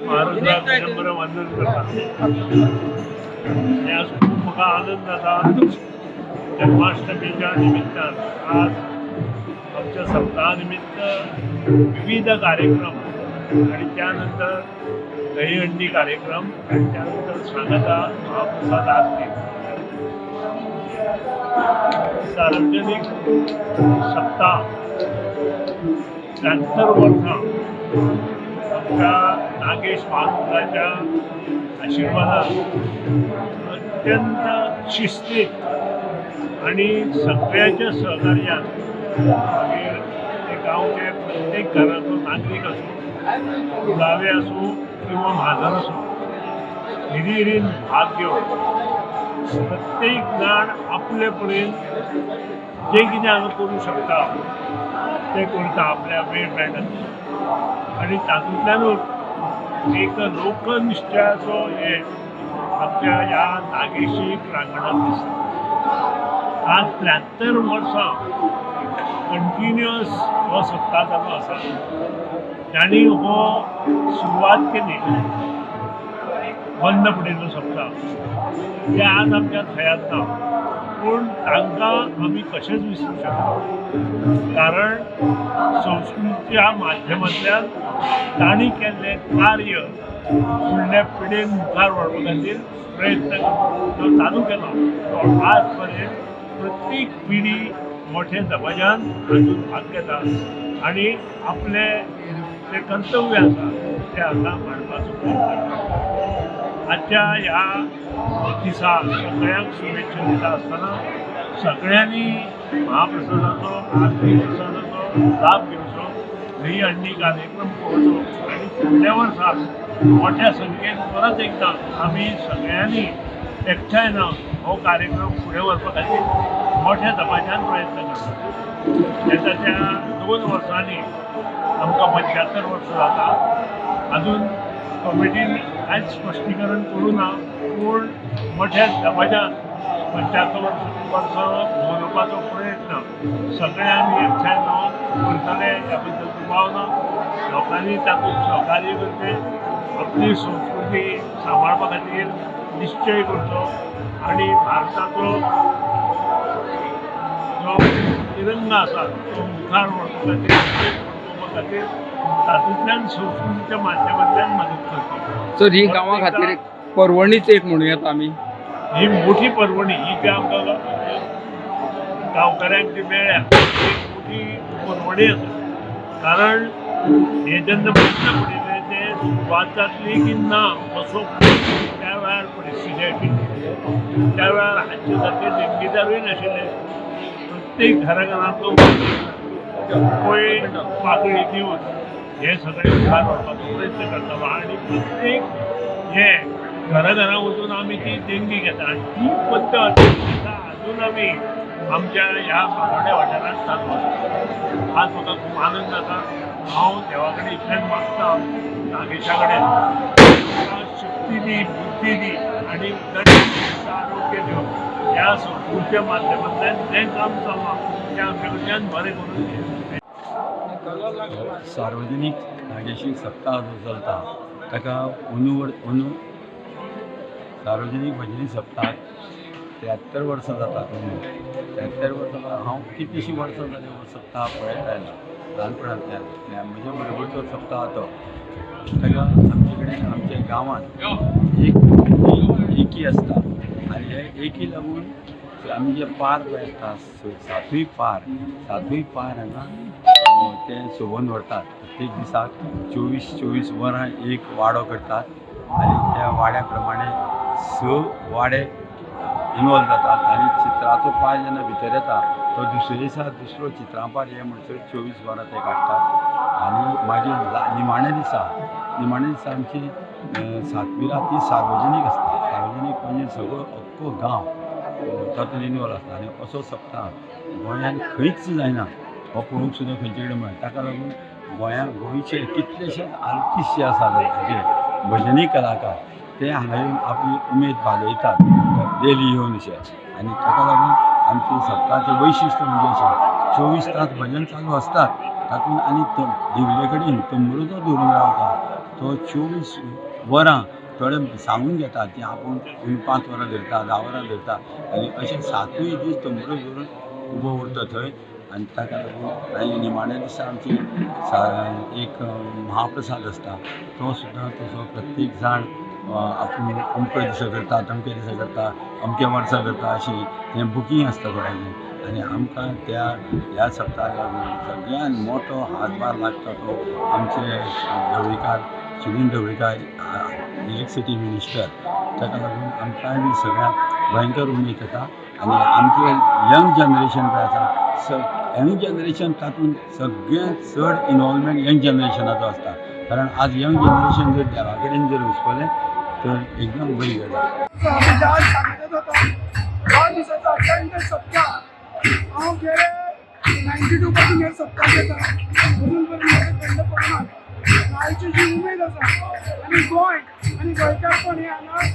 महाराजांक शंबर वंदन करता आणि आज खूप म्हाका आनंद जाता जन्माष्टमीच्या निमित्तान आज आमच्या सप्ताहा निमित्त विविध कार्यक्रम आणि त्यानंतर दहीहंडी कार्यक्रम आणि त्यानंतर सांगता महाप्रसाद आरती सार्वजनिक सप्ताह 73 वर्सां आमच्या नागेश महाराजांच्या आशीर्वादान अत्यंत शिस्तीत आणि सगळ्याच्या सहकार्यान मागीर ते गांवचे प्रत्येक घराचो नागरीक असो कुळावे असो किंवा म्हाजन असो हिरीन भाग घेवन प्रत्येक जाण आपले परीन जे कितें हांगा करूं शकता ते करता आपल्या वेळ मेळटा आणि तातूंतल्यानूच एक लोकनिश्चयाचो हे आमच्या ह्या नागेशी प्रांगणात दिसता। आज 73 वर्सां कंटिन्युअस हो सप्ताह चालू आसा। तांणी हो सुरवात केली बंद पडिल्लो सप्ताह ते आज आमच्या हयात ना पूण तांकां आमी कशेंच विसरूं शकना कारण संस्कृतीच्या माध्यमांतल्यान तांणी केल्लें कार्य फुडल्या पिळगेक मुखार व्हरपा खातीर प्रयत्न तो चालू केलो तो आज पर्यंत प्रत्येक पिढी मोठे दबाज्यान हातूंत भाग घेता आनी आपले जे कर्तव्य आसा ते हांगा मांडपाचो प्रयत्न करता। आजच्या ह्या दिसा सगळ्यांक शुभेच्छा दिता आसतना सगळ्यांनी महाप्रसादाचो आरती प्रसादाचो लाभ घेवचो दहीहंडी कार्यक्रम पळोवचो आनी फुडल्या वर्साक मोठ्या संख्येन परत एकदा आमी सगळ्यांनी एकठांय जावन हो कार्यक्रम फुडें व्हरपा खातीर मोठ्या दबाज्यान प्रयत्न करता। येताच्या 2 वर्सांनी आमकां 75 वर्सां जाता। अजून कमिटीन कांयच स्पश्टीकरण करूं ना पूण मोठ्या दबाज्यान 75 वर्सां मनोवपाचो प्रयत्न सगळे आमी एकठांय जावन करतले ह्या बद्दल दुबाव ना। लोकांनी तातूंत सहकार्य करचें आपली संस्कृती सांबाळपा खातीर निश्चय करचो आणि भारताचो जो तिरंगा आसा तो मुखार व्हरपा खातीर तातूंतल्यान संस्कृतीच्या माध्यमांतल्यान मदत करची। सर ही गांवा खातीर एक पर्वणीच एक म्हणूं येता आमी ही मोठी पर्वणी ही जी आमकां गांवकाऱ्यांक जी मेळ्ळ्या एक मोठी पर्वणी आसा कारण हे जेन्ना प्रश्न पडिल्ले ते सुरवात जातली की ना असो त्या वेळार परिस्थिती आशिल्ली त्या वेळार हाचे सारके देणगीदारूय नाशिल्ले प्रत्येक घराघरांतलो पळय पाकळी दिवन हे सगळे मुखार व्हरपाचो प्रयत्न करतालो आणि प्रत्येक हे घराघरां वचून आमी ती देणगी घेता आनी ती पद्दत अजून आमी आमच्या ह्या बांगोड्या वाठारांत चालू आसा। आज म्हाका खूब आनंद जाता। हांव देवा कडेन इतलेंच मागता नागेशा कडेन शक्ती दी बुद्धी दी आनी आरोग्य दिवं ह्या संस्कृतीच्या माध्यमांतल्यान जें काम चल्लां तें आमचे कडच्यान बरें करून दिवं। सार्वजनिक नागेशी सप्ताह जो चलता ताका अंदू सार्वजनिक भजनी सप्ताह 73 वर्सां जातात। 73 वर्सां हांव कितलींशीं वर्सां जालीं हो सप्ताह पळयत आयला ल्हानपणांतल्यान म्हजे बरोबरचो सप्ताह तो ताका आमचे कडेन आमच्या गांवांत एक एकी आसता आनी हे एकी लागून आमी जे पार पळयता सातूय पार हांगा ते सोबून व्हरतात। प्रत्येक दिसाक 24 वरां एक वाडो करतात आनी त्या वाड्या प्रमाणे 6 वाडे इनवॉल्व जातात आनी चित्राचो पार जेन्ना भितर येता तो दुसरे दिसा दुसरो चित्रां पार हे म्हणसर 24 वरां ते काडटात आनी मागीर निमाणे दिसा आमची सातविरा ती सार्वजनीक आसता। सार्वजनीक म्हणजे सगळो अख्खो गांव तातूंत इनवॉल्व आसता आनी असो सप्ताह गोंयांत खंयच जायना हो पळोवंक सुद्दां खंयचे कडेन मेळटा। ताका लागून गोंयचे कितलेशेच आर्टिस्ट जे आसात जे भजनी कलाकार ते हांगा येवन आपली उमेद भागयतात डेली येवन अशें आनी ताका लागून आमची सप्ताहाचें वैशिश्ट्य म्हणजे अशें 24 तास भजन चालू आसतात तातूंत आनी दिवले कडेन तंबुरूचो धरून रावता तो 24 वरां थोडे सांगून घेता की आपूण 5 वरां धरता 10 वरां धरता आनी अशे 7 दीस तो मुरो धरून उबो उरता थंय आनी ताका लागून आनी निमाण्या दिसा आमची एक महाप्रसाद आसता तो सुद्दां तसो प्रत्येक जाण आपूण अमके दिसा करता तमके दिसा करता अमके वर्सा करता अशी हें बुकींग आसता थोड्यांचें आनी आमकां ह्या सप्तकाक लागून सगळ्यान मोठो हातभार लागता तो आमचे ढवळीकार सुनील ढवळीकार इलेक्ट्रिसिटी मिनिस्टर ताका लागून आमकांय बी सगळ्यांक भयंकर उमेद येता आनी आमचे यंग जनरेशन पळय आसा यंग जनरेशन तातूंत सगळ्यांत चड इनवॉल्वमेंट यंग जनरेशनाचो आसता कारण आज यंग जनरेशन जर देवा कडेन जर वचपलें तर एकदम बरी गजाल हांव गेले 92 पासून हे सप्तक घेता अजून पर्यंत बंद पडना आयची जी उमेद आसा आनी गोंय आनी गोंयकारपण हे हांगा